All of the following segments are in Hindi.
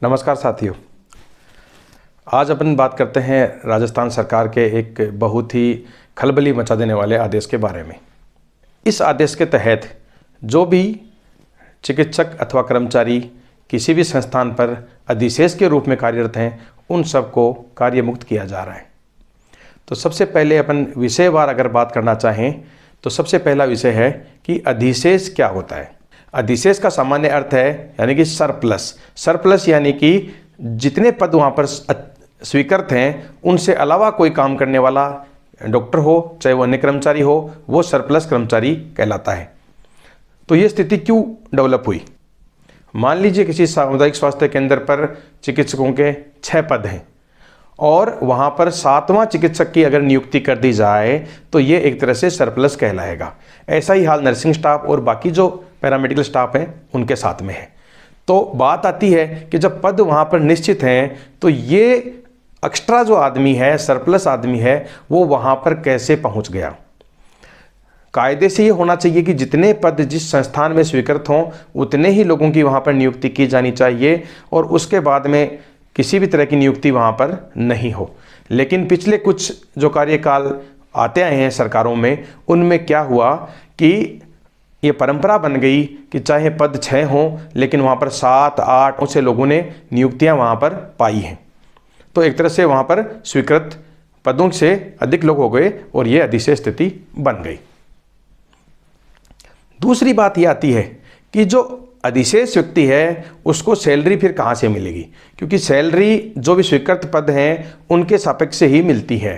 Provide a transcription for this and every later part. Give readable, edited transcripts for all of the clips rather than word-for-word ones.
नमस्कार साथियों। आज अपन बात करते हैं राजस्थान सरकार के एक बहुत ही खलबली मचा देने वाले आदेश के बारे में। इस आदेश के तहत जो भी चिकित्सक अथवा कर्मचारी किसी भी संस्थान पर अधिशेष के रूप में कार्यरत हैं, उन सबको कार्य मुक्त किया जा रहा है। तो सबसे पहले अपन विषयवार अगर बात करना चाहें तो सबसे पहला विषय है कि अधिशेष क्या होता है। अधिशेष का सामान्य अर्थ है यानी कि सरप्लस यानी कि जितने पद वहाँ पर स्वीकृत हैं उनसे अलावा कोई काम करने वाला डॉक्टर हो, चाहे वो अन्य कर्मचारी हो, वो सरप्लस कर्मचारी कहलाता है। तो ये स्थिति क्यों डेवलप हुई? मान लीजिए किसी सामुदायिक स्वास्थ्य केंद्र पर चिकित्सकों के 6 पद हैं और वहाँ पर 7वां चिकित्सक की अगर नियुक्ति कर दी जाए तो ये एक तरह से सरप्लस कहलाएगा। ऐसा ही हाल नर्सिंग स्टाफ और बाकी जो पैरामेडिकल स्टाफ हैं उनके साथ में है। तो बात आती है कि जब पद वहाँ पर निश्चित हैं तो ये एक्स्ट्रा जो आदमी है, सरप्लस आदमी है, वो वहाँ पर कैसे पहुँच गया? कायदे से ये होना चाहिए कि जितने पद जिस संस्थान में स्वीकृत हों उतने ही लोगों की वहाँ पर नियुक्ति की जानी चाहिए और उसके बाद में किसी भी तरह की नियुक्ति वहाँ पर नहीं हो। लेकिन पिछले कुछ जो कार्यकाल आते आए हैं सरकारों में, उनमें क्या हुआ कि ये परंपरा बन गई कि चाहे पद 6 हों लेकिन वहाँ पर 7-8 से लोगों ने नियुक्तियाँ वहाँ पर पाई हैं। तो एक तरह से वहाँ पर स्वीकृत पदों से अधिक लोग हो गए और ये अधिशेष स्थिति बन गई। दूसरी बात ये आती है कि जो अधिशेष व्यक्ति है उसको सैलरी फिर कहाँ से मिलेगी? क्योंकि सैलरी जो भी स्वीकृत पद हैं उनके सापेक्ष से ही मिलती है।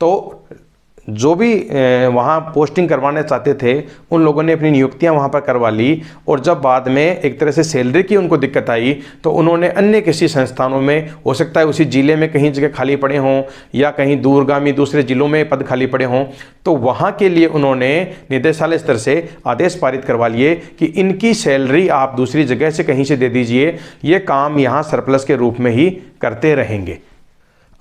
तो जो भी वहाँ पोस्टिंग करवाना चाहते थे उन लोगों ने अपनी नियुक्तियाँ वहाँ पर करवा ली और जब बाद में एक तरह से सैलरी की उनको दिक्कत आई तो उन्होंने अन्य किसी संस्थानों में, हो सकता है उसी ज़िले में कहीं जगह खाली पड़े हों या कहीं दूरगामी दूसरे ज़िलों में पद खाली पड़े हों, तो वहाँ के लिए उन्होंने निदेशालय स्तर से आदेश पारित करवा लिए कि इनकी सैलरी आप दूसरी जगह से कहीं से दे दीजिए, ये काम यहाँ सरप्लस के रूप में ही करते रहेंगे।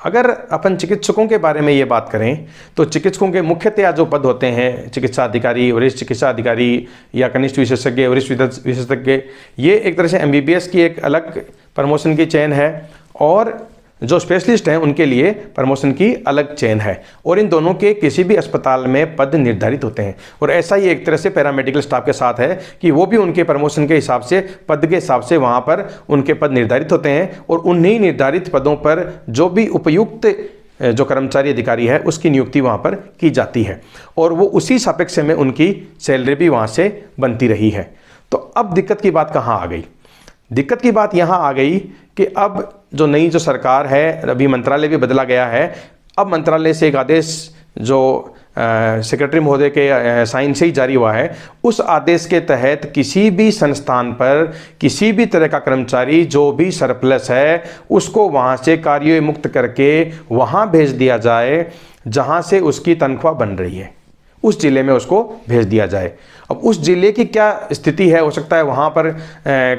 अगर अपन चिकित्सकों के बारे में ये बात करें तो चिकित्सकों के मुख्यतया जो पद होते हैं, चिकित्सा अधिकारी, वरिष्ठ चिकित्सा अधिकारी या कनिष्ठ विशेषज्ञ, वरिष्ठ विशेषज्ञ, ये एक तरह से MBBS की एक अलग प्रमोशन की चेन है और जो स्पेशलिस्ट हैं उनके लिए प्रमोशन की अलग चेन है और इन दोनों के किसी भी अस्पताल में पद निर्धारित होते हैं। और ऐसा ही एक तरह से पैरामेडिकल स्टाफ के साथ है कि वो भी उनके प्रमोशन के हिसाब से, पद के हिसाब से वहाँ पर उनके पद निर्धारित होते हैं और उन्हीं निर्धारित पदों पर जो भी उपयुक्त जो कर्मचारी अधिकारी है उसकी नियुक्ति वहाँ पर की जाती है और वो उसी सापेक्ष में उनकी सैलरी भी वहाँ से बनती रही है। तो अब दिक्कत की बात कहाँ आ गई? दिक्कत की बात यहाँ आ गई कि अब जो नई जो सरकार है, अभी मंत्रालय भी बदला गया है, अब मंत्रालय से एक आदेश जो सेक्रेटरी महोदय के साइन से ही जारी हुआ है, उस आदेश के तहत किसी भी संस्थान पर किसी भी तरह का कर्मचारी जो भी सरप्लस है उसको वहाँ से कार्य मुक्त करके वहाँ भेज दिया जाए जहाँ से उसकी तनख्वाह बन रही है, उस जिले में उसको भेज दिया जाए। अब उस जिले की क्या स्थिति है, हो सकता है वहाँ पर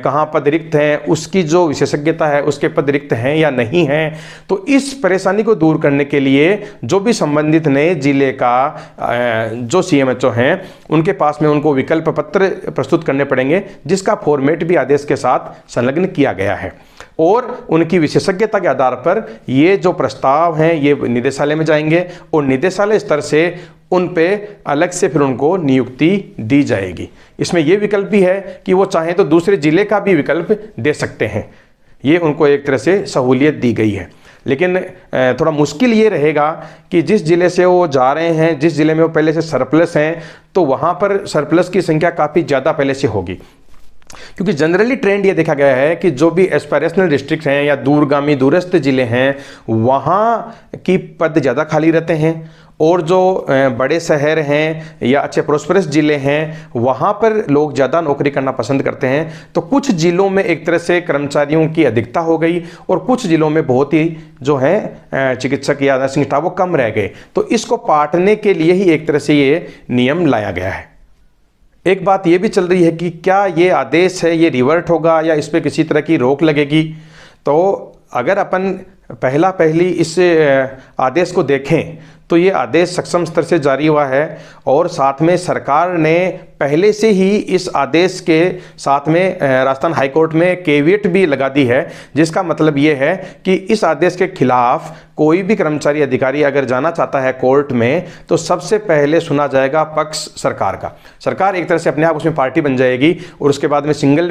कहाँ पद रिक्त हैं, उसकी जो विशेषज्ञता है उसके पद रिक्त हैं या नहीं हैं। तो इस परेशानी को दूर करने के लिए जो भी संबंधित नए जिले का जो CMHO हैं उनके पास में उनको विकल्प पत्र प्रस्तुत करने पड़ेंगे जिसका फॉर्मेट भी आदेश के साथ संलग्न किया गया है और उनकी विशेषज्ञता के आधार पर ये जो प्रस्ताव हैं ये निदेशालय में जाएंगे और निदेशालय स्तर से उन पे अलग से फिर उनको नियुक्ति दी जाएगी। इसमें ये विकल्प भी है कि वो चाहें तो दूसरे ज़िले का भी विकल्प दे सकते हैं, ये उनको एक तरह से सहूलियत दी गई है। लेकिन थोड़ा मुश्किल ये रहेगा कि जिस ज़िले से वो जा रहे हैं, जिस ज़िले में वो पहले से सरप्लस हैं, तो वहाँ पर सरप्लस की संख्या काफ़ी ज़्यादा पहले से होगी। क्योंकि जनरली ट्रेंड ये देखा गया है कि जो भी एस्पायरेशनल डिस्ट्रिक्ट हैं या दूरगामी दूरस्थ ज़िले हैं वहाँ की पद ज़्यादा खाली रहते हैं और जो बड़े शहर हैं या अच्छे प्रोस्परस ज़िले हैं वहाँ पर लोग ज़्यादा नौकरी करना पसंद करते हैं। तो कुछ ज़िलों में एक तरह से कर्मचारियों की अधिकता हो गई और कुछ ज़िलों में बहुत ही जो है चिकित्सक या नर्सिंग स्टाफ वो कम रह गए। तो इसको पाटने के लिए ही एक तरह से ये नियम लाया गया है। एक बात ये भी चल रही है कि क्या ये आदेश है ये रिवर्ट होगा या इस पर किसी तरह की रोक लगेगी। तो अगर अपन पहली इस आदेश को देखें तो ये आदेश सक्षम स्तर से जारी हुआ है और साथ में सरकार ने पहले से ही इस आदेश के साथ में राजस्थान हाईकोर्ट में केवियट भी लगा दी है, जिसका मतलब ये है कि इस आदेश के खिलाफ कोई भी कर्मचारी अधिकारी अगर जाना चाहता है कोर्ट में तो सबसे पहले सुना जाएगा पक्ष सरकार का। सरकार एक तरह से अपने आप उसमें पार्टी बन जाएगी और उसके बाद में सिंगल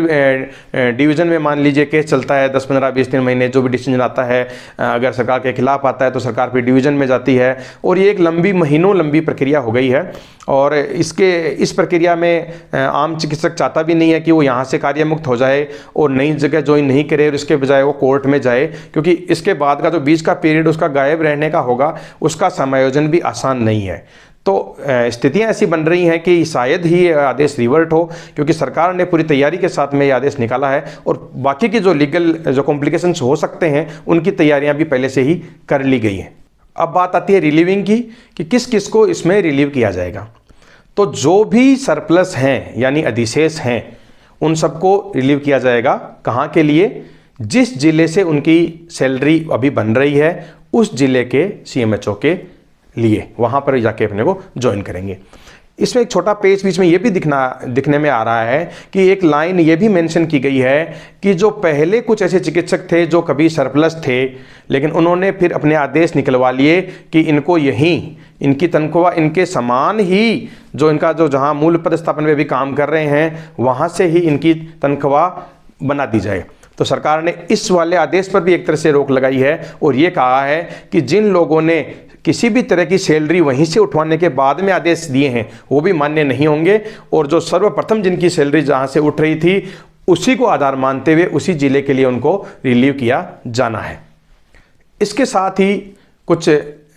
डिवीज़न में मान लीजिए केस चलता है 10, 15, 20, 3 महीने, जो भी डिसीजन आता है अगर सरकार के खिलाफ आता है तो सरकार फिर डिवीज़न में जाती है और ये एक महीनों लंबी प्रक्रिया हो गई है। और इस प्रक्रिया में आम चिकित्सक चाहता भी नहीं है कि वो यहाँ से कार्य मुक्त हो जाए और नई जगह ज्वाइन नहीं करे और इसके बजाय वो कोर्ट में जाए, क्योंकि इसके बाद का जो बीच का पीरियड उसका गायब रहने का होगा, उसका समायोजन भी आसान नहीं है। तो स्थितियां ऐसी बन रही हैं कि शायद ही ये आदेश रिवर्ट हो, क्योंकि सरकार ने पूरी तैयारी के साथ में ये आदेश निकाला है और बाकी की जो लीगल जो कॉम्प्लिकेशंस हो सकते हैं उनकी तैयारियां भी पहले से ही कर ली गई हैं। अब बात आती है रिलीविंग की कि किस किस को इसमें रिलीव किया जाएगा। तो जो भी सरप्लस हैं यानी अधिशेष हैं उन सबको रिलीव किया जाएगा। कहाँ के लिए? जिस जिले से उनकी सैलरी अभी बन रही है उस जिले के सीएमएचओ के लिए वहाँ पर जाके अपने को ज्वाइन करेंगे। इसमें एक छोटा पेज बीच में ये भी दिखने में आ रहा है कि एक लाइन ये भी मेंशन की गई है कि जो पहले कुछ ऐसे चिकित्सक थे जो कभी सरप्लस थे लेकिन उन्होंने फिर अपने आदेश निकलवा लिए कि इनको यहीं इनकी तनख्वाह इनके समान ही जो इनका जो जहां मूल पदस्थापन में भी काम कर रहे हैं वहां से ही इनकी तनख्वाह बना दी जाए। तो सरकार ने इस वाले आदेश पर भी एक तरह से रोक लगाई है और ये कहा है कि जिन लोगों ने किसी भी तरह की सैलरी वहीं से उठवाने के बाद में आदेश दिए हैं वो भी मान्य नहीं होंगे और जो सर्वप्रथम जिनकी सैलरी जहां से उठ रही थी उसी को आधार मानते हुए उसी जिले के लिए उनको रिलीव किया जाना है। इसके साथ ही कुछ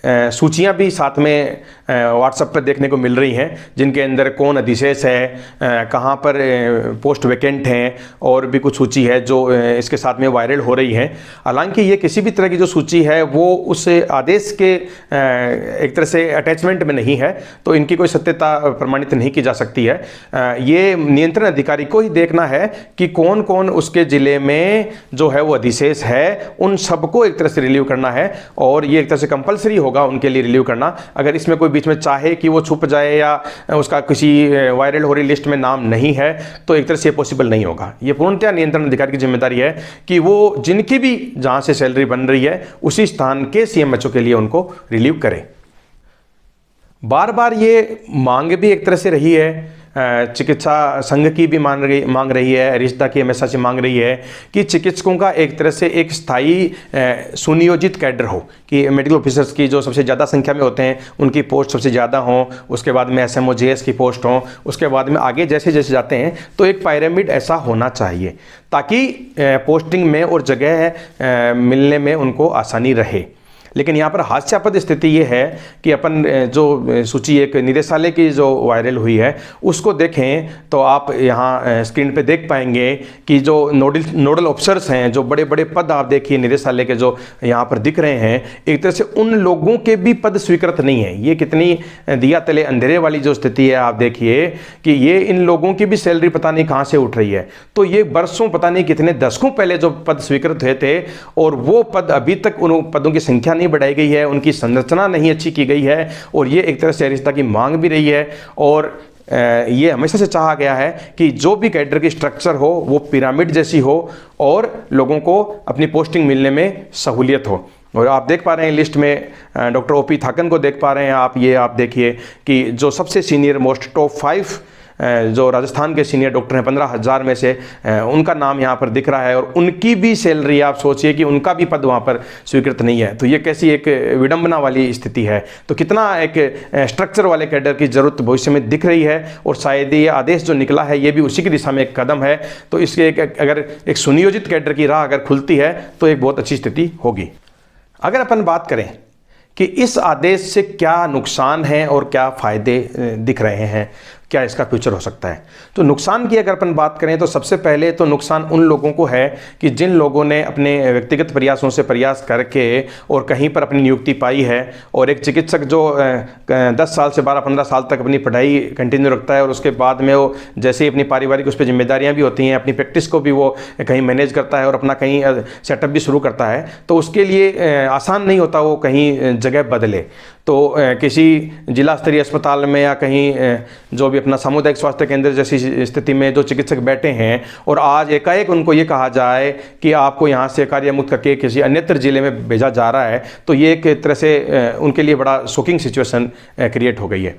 सूचियां भी साथ में व्हाट्सएप पर देखने को मिल रही हैं जिनके अंदर कौन अधिशेष है, कहां पर पोस्ट वैकेंट हैं और भी कुछ सूची है जो इसके साथ में वायरल हो रही है। हालांकि ये किसी भी तरह की जो सूची है वो उस आदेश के एक तरह से अटैचमेंट में नहीं है, तो इनकी कोई सत्यता प्रमाणित नहीं की जा सकती है। ये नियंत्रण अधिकारी को ही देखना है कि कौन कौन उसके ज़िले में जो है वो अधिशेष है, उन सबको एक तरह से रिलीव करना है और ये एक तरह से कंपलसरी होगा उनके लिए रिलीव करना। अगर इसमें कोई बीच में चाहे कि वो छुप जाए या उसका किसी वायरल हो रही लिस्ट में नाम नहीं है तो एक तरह से पॉसिबल नहीं होगा। ये पूर्णतः नियंत्रण अधिकारी की जिम्मेदारी है कि वो जिनकी भी जहां से सैलरी बन रही है उसी स्थान के सीएमएचओ के लिए उनको रिलीव करे। बार बार ये मांग भी एक तरह से रही है, चिकित्सा संघ की भी मांग रही है, रिश्ता की हमेशा से मांग रही है कि चिकित्सकों का एक तरह से एक स्थायी सुनियोजित कैडर हो, कि मेडिकल ऑफिसर्स की जो सबसे ज़्यादा संख्या में होते हैं उनकी पोस्ट सबसे ज़्यादा हों, उसके बाद में एसएमओ जेएस की पोस्ट हों, उसके बाद में आगे जैसे जैसे जाते हैं तो एक पिरामिड ऐसा होना चाहिए ताकि पोस्टिंग में और जगह मिलने में उनको आसानी रहे। लेकिन यहाँ पर हास्यास्पद स्थिति ये है कि अपन जो सूची एक निदेशालय की जो वायरल हुई है उसको देखें तो आप यहाँ स्क्रीन पे देख पाएंगे कि जो नोडल ऑफिसर्स हैं, जो बड़े बड़े पद आप देखिए निदेशालय के जो यहाँ पर दिख रहे हैं, एक तरह से उन लोगों के भी पद स्वीकृत नहीं है। ये कितनी दिया तले अंधेरे वाली जो स्थिति है आप देखिए कि ये इन लोगों की भी सैलरी पता नहीं कहाँ से उठ रही है। तो ये बरसों पता नहीं कितने दशकों पहले जो पद स्वीकृत हुए थे और वो पद अभी तक उन पदों की संख्या बढ़ाई गई है, उनकी संरचना नहीं अच्छी की गई है और ये एक तरह से रिश्ता की मांग भी रही है। और ये हमेशा से चाहा गया है कि जो भी कैडर की स्ट्रक्चर हो वो पिरामिड जैसी हो और लोगों को अपनी पोस्टिंग मिलने में सहूलियत हो। और आप देख पा रहे हैं लिस्ट में डॉक्टर ओपी थाकन को देख पा रहे हैं आप। ये आप देखिए कि जो सबसे सीनियर मोस्ट टॉप 5 जो राजस्थान के सीनियर डॉक्टर हैं 15,000 में से उनका नाम यहाँ पर दिख रहा है और उनकी भी सैलरी आप सोचिए कि उनका भी पद वहाँ पर स्वीकृत नहीं है। तो ये कैसी एक विडंबना वाली स्थिति है। तो कितना एक स्ट्रक्चर वाले कैडर की जरूरत भविष्य में दिख रही है और शायद ये आदेश जो निकला है ये भी उसी की दिशा में एक कदम है। तो इसके अगर एक सुनियोजित कैडर की राह अगर खुलती है तो एक बहुत अच्छी स्थिति होगी। अगर अपन बात करें कि इस आदेश से क्या नुकसान है और क्या फायदे दिख रहे हैं, क्या इसका फ्यूचर हो सकता है, तो नुकसान की अगर अपन बात करें तो सबसे पहले तो नुकसान उन लोगों को है कि जिन लोगों ने अपने व्यक्तिगत प्रयासों से प्रयास करके और कहीं पर अपनी नियुक्ति पाई है और एक चिकित्सक जो 10 साल से 12-15 साल तक अपनी पढ़ाई कंटिन्यू रखता है और उसके बाद में वो जैसे ही अपनी पारिवारिक उस पर जिम्मेदारियाँ भी होती हैं, अपनी प्रैक्टिस को भी वो कहीं मैनेज करता है और अपना कहीं सेटअप भी शुरू करता है, तो उसके लिए आसान नहीं होता वो कहीं जगह बदले। तो किसी जिला स्तरीय अस्पताल में या कहीं जो भी अपना सामुदायिक स्वास्थ्य केंद्र जैसी स्थिति में जो चिकित्सक बैठे हैं और आज एकाएक उनको ये कहा जाए कि आपको यहाँ से कार्य मुक्त करके किसी अन्यत्र जिले में भेजा जा रहा है, तो ये एक तरह से उनके लिए बड़ा शॉकिंग सिचुएशन क्रिएट हो गई है।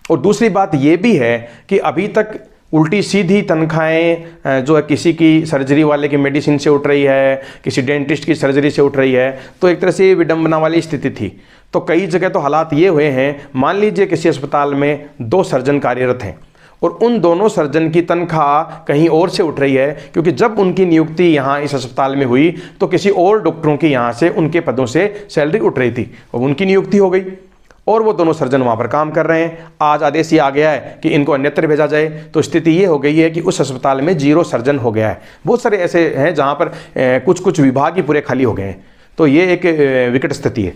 और दूसरी बात ये भी है कि अभी तक उल्टी सीधी तनख्वाहें जो है किसी की सर्जरी वाले की मेडिसिन से उठ रही है, किसी डेंटिस्ट की सर्जरी से उठ रही है, तो एक तरह से विडंबना वाली स्थिति थी। तो कई जगह तो हालात ये हुए हैं, मान लीजिए किसी अस्पताल में 2 सर्जन कार्यरत हैं और उन दोनों सर्जन की तनख्वाह कहीं और से उठ रही है, क्योंकि जब उनकी नियुक्ति यहाँ इस अस्पताल में हुई तो किसी और डॉक्टरों की यहाँ से उनके पदों से सैलरी उठ रही थी और उनकी नियुक्ति हो गई और वो दोनों सर्जन वहाँ पर काम कर रहे हैं। आज आदेश ये आ गया है कि इनको अन्यत्र भेजा जाए, तो स्थिति ये हो गई है कि उस अस्पताल में 0 सर्जन हो गया है। बहुत सारे ऐसे हैं जहाँ पर कुछ विभाग ही पूरे खाली हो गए हैं, तो ये एक विकट स्थिति है।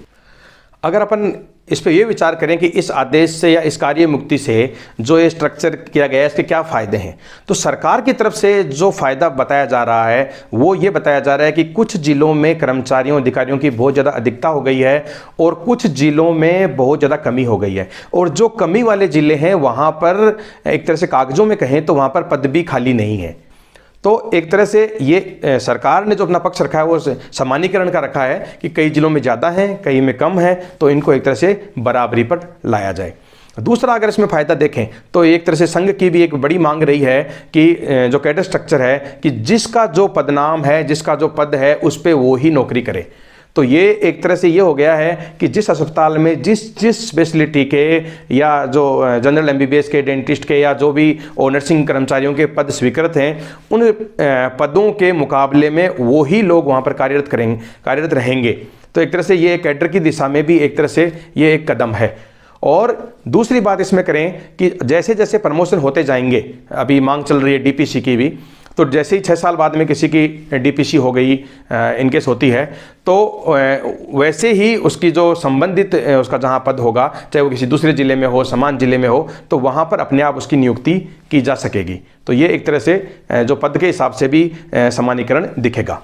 अगर अपन इस पे ये विचार करें कि इस आदेश से या इस कार्य मुक्ति से जो ये स्ट्रक्चर किया गया है इसके क्या फ़ायदे हैं, तो सरकार की तरफ से जो फ़ायदा बताया जा रहा है वो ये बताया जा रहा है कि कुछ जिलों में कर्मचारियों अधिकारियों की बहुत ज़्यादा अधिकता हो गई है और कुछ जिलों में बहुत ज़्यादा कमी हो गई है। और जो कमी वाले ज़िले हैं वहाँ पर एक तरह से कागज़ों में कहें तो वहाँ पर पद भी खाली नहीं है। तो एक तरह से ये सरकार ने जो अपना पक्ष रखा है वो सामान्यीकरण का रखा है कि कई जिलों में ज़्यादा हैं, कई में कम है, तो इनको एक तरह से बराबरी पर लाया जाए। दूसरा अगर इसमें फ़ायदा देखें तो एक तरह से संघ की भी एक बड़ी मांग रही है कि जो कैडर स्ट्रक्चर है कि जिसका जो पदनाम है, जिसका जो पद है उस पर वो ही नौकरी करे। तो ये एक तरह से ये हो गया है कि जिस अस्पताल में जिस स्पेशलिटी के या जो जनरल एमबीबीएस के, डेंटिस्ट के या जो भी और नर्सिंग कर्मचारियों के पद स्वीकृत हैं, उन पदों के मुकाबले में वो ही लोग वहाँ पर कार्यरत रहेंगे। तो एक तरह से ये कैडर की दिशा में भी एक तरह से ये एक कदम है। और दूसरी बात इसमें करें कि जैसे जैसे प्रमोशन होते जाएंगे, अभी मांग चल रही है डीपीसी की भी, तो जैसे ही 6 साल बाद में किसी की डीपीसी हो गई, इनकेस होती है, तो वैसे ही उसकी जो संबंधित उसका जहाँ पद होगा, चाहे वो किसी दूसरे ज़िले में हो, समान ज़िले में हो, तो वहाँ पर अपने आप उसकी नियुक्ति की जा सकेगी। तो ये एक तरह से जो पद के हिसाब से भी समानीकरण दिखेगा।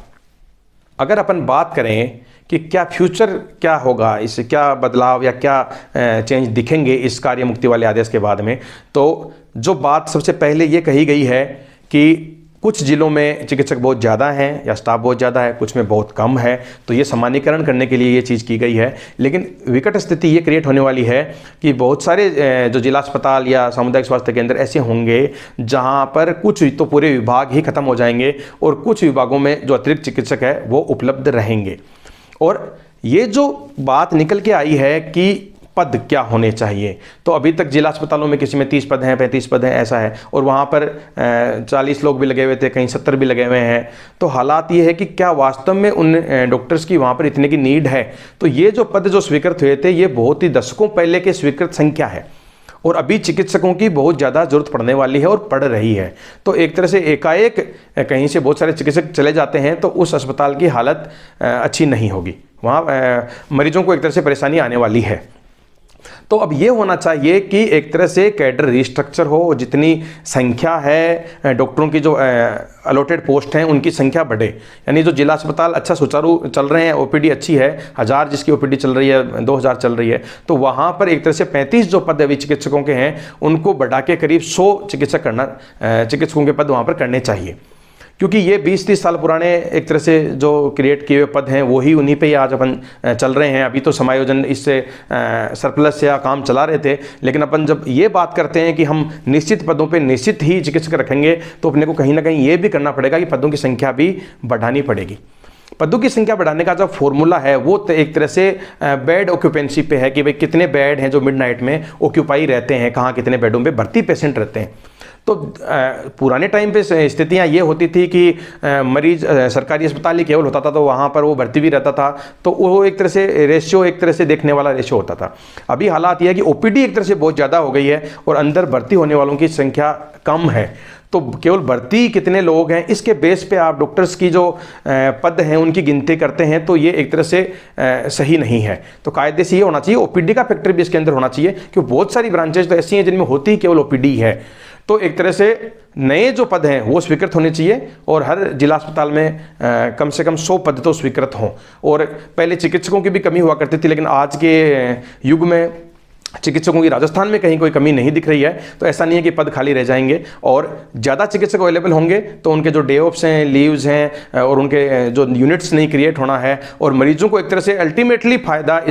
अगर अपन बात करें कि क्या फ्यूचर क्या होगा, इससे क्या बदलाव या क्या चेंज दिखेंगे इस कार्य मुक्ति वाले आदेश के बाद में, तो जो बात सबसे पहले ये कही गई है कि कुछ ज़िलों में चिकित्सक बहुत ज़्यादा हैं या स्टाफ बहुत ज़्यादा है, कुछ में बहुत कम है, तो ये सामान्यीकरण करने के लिए ये चीज़ की गई है। लेकिन विकट स्थिति ये क्रिएट होने वाली है कि बहुत सारे जो जिला अस्पताल या सामुदायिक स्वास्थ्य केंद्र ऐसे होंगे जहां पर कुछ तो पूरे विभाग ही खत्म हो जाएंगे और कुछ विभागों में जो अतिरिक्त चिकित्सक है वो उपलब्ध रहेंगे। और ये जो बात निकल के आई है कि पद क्या होने चाहिए, तो अभी तक जिला अस्पतालों में किसी में 30 पद हैं, 35 पद हैं, ऐसा है, और वहाँ पर 40 लोग भी लगे हुए थे, कहीं 70 भी लगे हुए हैं। तो हालात ये है कि क्या वास्तव में उन डॉक्टर्स की वहाँ पर इतने की नीड है? तो ये जो पद जो स्वीकृत हुए थे ये बहुत ही दशकों पहले के स्वीकृत संख्या है और अभी चिकित्सकों की बहुत ज़्यादा ज़रूरत पड़ने वाली है और पड़ रही है। तो एक तरह से एकाएक कहीं से बहुत सारे चिकित्सक चले जाते हैं तो उस अस्पताल की हालत अच्छी नहीं होगी, वहाँ मरीजों को एक तरह से परेशानी आने वाली है। तो अब ये होना चाहिए कि एक तरह से कैडर रिस्ट्रक्चर हो, जितनी संख्या है डॉक्टरों की जो अलॉटेड पोस्ट हैं उनकी संख्या बढ़े, यानी जो जिला अस्पताल अच्छा सुचारू चल रहे हैं, ओपीडी अच्छी है, 1000 जिसकी ओपीडी चल रही है, 2000 चल रही है, तो वहाँ पर एक तरह से 35 जो पद अभी चिकित्सकों के हैं उनको बढ़ा के करीब 100 चिकित्सकों के पद वहाँ पर करने चाहिए, क्योंकि ये 20-30 साल पुराने एक तरह से जो क्रिएट किए हुए पद हैं वही उन्हीं पे ही आज अपन चल रहे हैं। अभी तो समायोजन इससे सरप्लस या काम चला रहे थे, लेकिन अपन जब ये बात करते हैं कि हम निश्चित पदों पे निश्चित ही चिकित्सक रखेंगे तो अपने को कहीं ना कहीं ये भी करना पड़ेगा कि पदों की संख्या भी बढ़ानी पड़ेगी। पदों की संख्या बढ़ाने का जो फॉर्मूला है वो एक तरह से बेड ऑक्यूपेंसी पे है कि भाई कितने बेड हैं जो मिडनाइट में ऑक्यूपाई रहते हैं, कहाँ कितने बेडों पे भर्ती पेशेंट रहते हैं। तो पुराने टाइम पे स्थितियाँ ये होती थी कि मरीज सरकारी अस्पताल ही केवल होता था तो वहाँ पर वो भर्ती भी रहता था, तो वो एक तरह से रेशियो एक तरह से देखने वाला रेशियो होता था। अभी हालात ये है कि ओपीडी एक तरह से बहुत ज़्यादा हो गई है और अंदर भर्ती होने वालों की संख्या कम है, तो केवल भर्ती कितने लोग हैं इसके बेस पे आप डॉक्टर्स की जो पद हैं उनकी गिनती करते हैं, तो ये एक तरह से सही नहीं है। तो कायदे से ये होना चाहिए, ओपीडी का फैक्टर भी इसके अंदर होना चाहिए, क्योंकि बहुत सारी ब्रांचेज तो ऐसी हैं जिनमें होती ही केवल ओपीडी है। तो एक तरह से नए जो पद हैं वो स्वीकृत होने चाहिए और हर जिला अस्पताल में कम से कम 100 पद तो स्वीकृत हों। और पहले चिकित्सकों की भी कमी हुआ करती थी, लेकिन आज के युग में चिकित्सकों की राजस्थान में कहीं कोई कमी नहीं दिख रही है, तो ऐसा नहीं है कि पद खाली रह जाएंगे। और ज़्यादा चिकित्सक अवेलेबल होंगे तो उनके जो डे ऑफ्स हैं, लीव्स हैं और उनके जो यूनिट्स नहीं क्रिएट होना है, और मरीजों को एक तरह से अल्टीमेटली फ़ायदा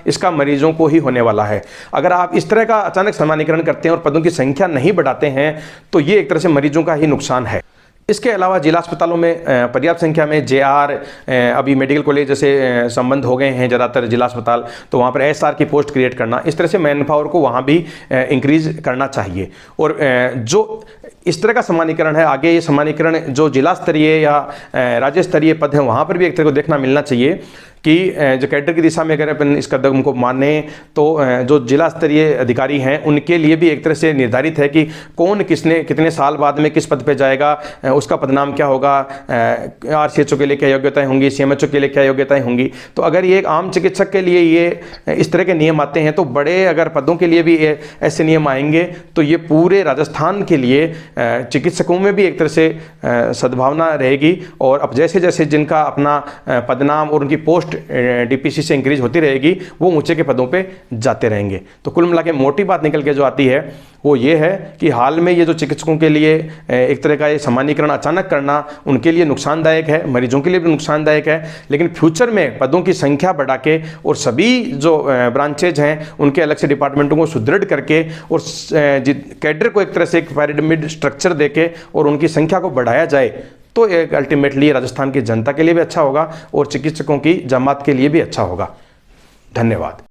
इसका मरीजों को ही होने वाला है। अगर आप इस तरह का अचानक समानीकरण करते हैं और पदों की संख्या नहीं बढ़ाते हैं तो ये एक तरह से मरीजों का ही नुकसान है। इसके अलावा जिला अस्पतालों में पर्याप्त संख्या में JR, अभी मेडिकल कॉलेज जैसे संबंध हो गए हैं ज़्यादातर जिला अस्पताल, तो वहाँ पर SR की पोस्ट क्रिएट करना, इस तरह से मैन पावर को वहाँ भी इंक्रीज करना चाहिए। और जो इस तरह का समानीकरण है, आगे ये समानीकरण जो जिला स्तरीय या राज्य स्तरीय पद हैं वहाँ पर भी एक तरह को देखना मिलना चाहिए कि जो कैडर की दिशा में अगर अपन इस कदम को माने तो जो जिला स्तरीय अधिकारी हैं उनके लिए भी एक तरह से निर्धारित है कि कौन कितने साल बाद में किस पद पे जाएगा, उसका पदनाम क्या होगा, RCHO के लिए क्या योग्यताएं होंगी, CMHO के लिए क्या योग्यताएं होंगी। तो अगर ये एक आम चिकित्सक के लिए ये इस तरह के नियम आते हैं तो बड़े अगर पदों के लिए भी ऐसे नियम आएंगे तो ये पूरे राजस्थान के लिए चिकित्सकों में भी एक तरह से सद्भावना रहेगी। और अब जैसे जैसे जिनका अपना पदनाम और उनकी पोस्ट DPC से इंक्रीज होती रहेगी वो ऊंचे के पदों पे जाते रहेंगे। तो कुल मिला के मोटी बात निकल के जो आती है वो ये है कि हाल में ये जो चिकित्सकों के लिए एक तरह का ये समानीकरण अचानक करना उनके लिए नुकसानदायक है, मरीजों के लिए भी नुकसानदायक है। लेकिन फ्यूचर में पदों की संख्या बढ़ा के और सभी जो ब्रांचेज हैं उनके अलग से डिपार्टमेंटों को सुदृढ़ करके और कैडर को एक तरह से एक पिरामिड स्ट्रक्चर देके और उनकी संख्या को बढ़ाया जाए तो एक अल्टीमेटली राजस्थान की जनता के लिए भी अच्छा होगा और चिकित्सकों की जमात के लिए भी अच्छा होगा। धन्यवाद।